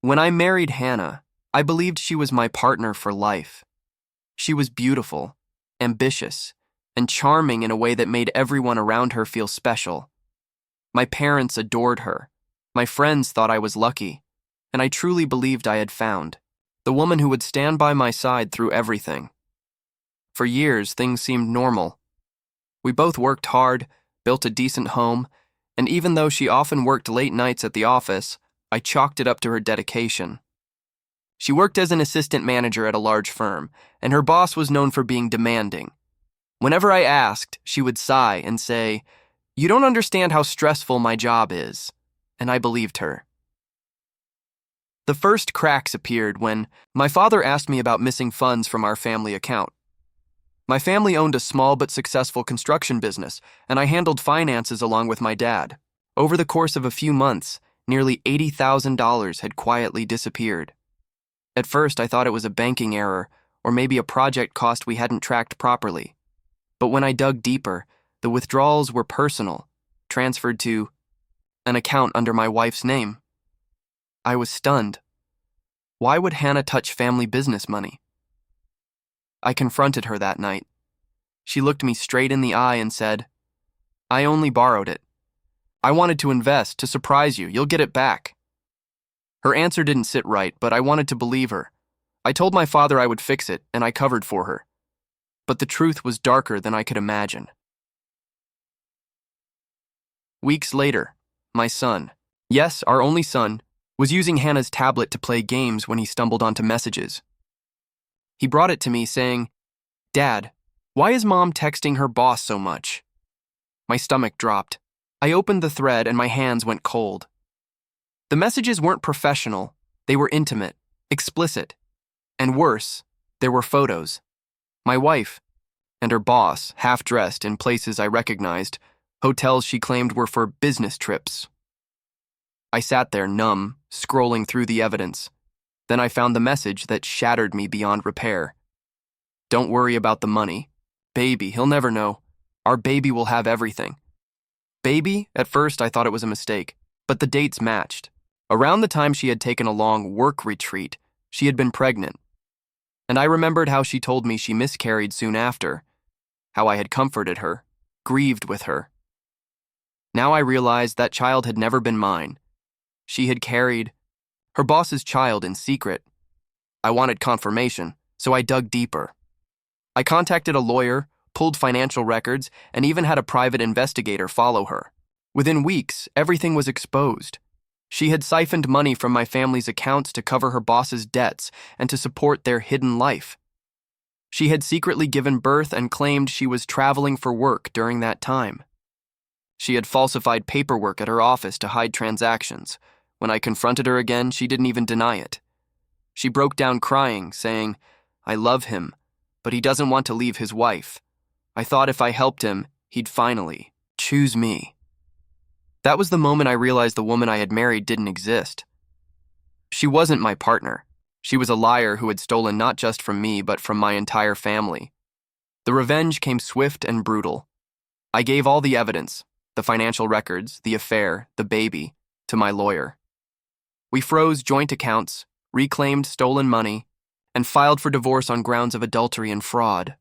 When I married Hannah, I believed she was my partner for life. She was beautiful, ambitious, and charming in a way that made everyone around her feel special. My parents adored her. My friends thought I was lucky, and I truly believed I had found the woman who would stand by my side through everything. For years, things seemed normal. We both worked hard, built a decent home, and even though she often worked late nights at the office, I chalked it up to her dedication. She worked as an assistant manager at a large firm, and her boss was known for being demanding. Whenever I asked, she would sigh and say, "You don't understand how stressful my job is," and I believed her. The first cracks appeared when my father asked me about missing funds from our family account. My family owned a small but successful construction business, and I handled finances along with my dad. Over the course of a few months, nearly $80,000 had quietly disappeared. At first, I thought it was a banking error, or maybe a project cost we hadn't tracked properly. But when I dug deeper, the withdrawals were personal, transferred to an account under my wife's name. I was stunned. Why would Hannah touch family business money? I confronted her that night. She looked me straight in the eye and said, "I only borrowed it. I wanted to invest, to surprise you. You'll get it back." Her answer didn't sit right, but I wanted to believe her. I told my father I would fix it, and I covered for her. But the truth was darker than I could imagine. Weeks later, my son, yes, our only son, was using Hannah's tablet to play games when he stumbled onto messages. He brought it to me saying, "Dad, why is Mom texting her boss so much?" My stomach dropped. I opened the thread and my hands went cold. The messages weren't professional, they were intimate, explicit. And worse, there were photos. My wife and her boss, half-dressed in places I recognized, hotels she claimed were for business trips. I sat there numb, scrolling through the evidence. Then I found the message that shattered me beyond repair. "Don't worry about the money. Baby, he'll never know. Our baby will have everything." Baby? At first I thought it was a mistake, but the dates matched. Around the time she had taken a long work retreat, she had been pregnant. And I remembered how she told me she miscarried soon after, how I had comforted her, grieved with her. Now I realized that child had never been mine. She had carried her boss's child in secret. I wanted confirmation, so I dug deeper. I contacted a lawyer, pulled financial records, and even had a private investigator follow her. Within weeks, everything was exposed. She had siphoned money from my family's accounts to cover her boss's debts and to support their hidden life. She had secretly given birth and claimed she was traveling for work during that time. She had falsified paperwork at her office to hide transactions. When I confronted her again, she didn't even deny it. She broke down crying, saying, "I love him, but he doesn't want to leave his wife. I thought if I helped him, he'd finally choose me." That was the moment I realized the woman I had married didn't exist. She wasn't my partner. She was a liar who had stolen not just from me, but from my entire family. The revenge came swift and brutal. I gave all the evidence, the financial records, the affair, the baby, to my lawyer. We froze joint accounts, reclaimed stolen money, and filed for divorce on grounds of adultery and fraud.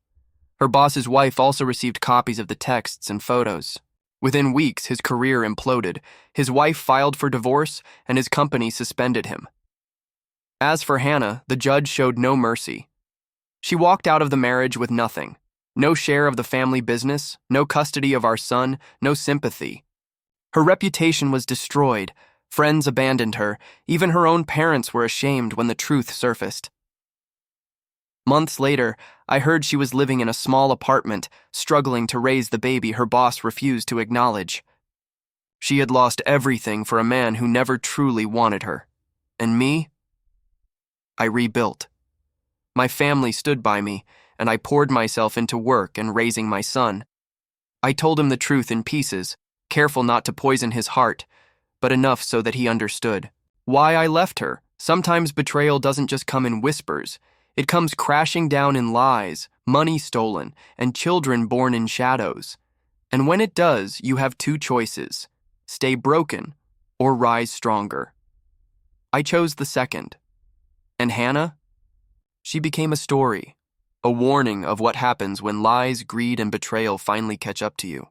Her boss's wife also received copies of the texts and photos. Within weeks, his career imploded. His wife filed for divorce, and his company suspended him. As for Hannah, the judge showed no mercy. She walked out of the marriage with nothing. No share of the family business, no custody of our son, no sympathy. Her reputation was destroyed. Friends abandoned her. Even her own parents were ashamed when the truth surfaced. Months later, I heard she was living in a small apartment, struggling to raise the baby her boss refused to acknowledge. She had lost everything for a man who never truly wanted her. And me? I rebuilt. My family stood by me, and I poured myself into work and raising my son. I told him the truth in pieces, careful not to poison his heart, but enough so that he understood. Why I left her. Sometimes betrayal doesn't just come in whispers. It comes crashing down in lies, money stolen, and children born in shadows. And when it does, you have two choices: stay broken or rise stronger. I chose the second. And Hannah? She became a story, a warning of what happens when lies, greed, and betrayal finally catch up to you.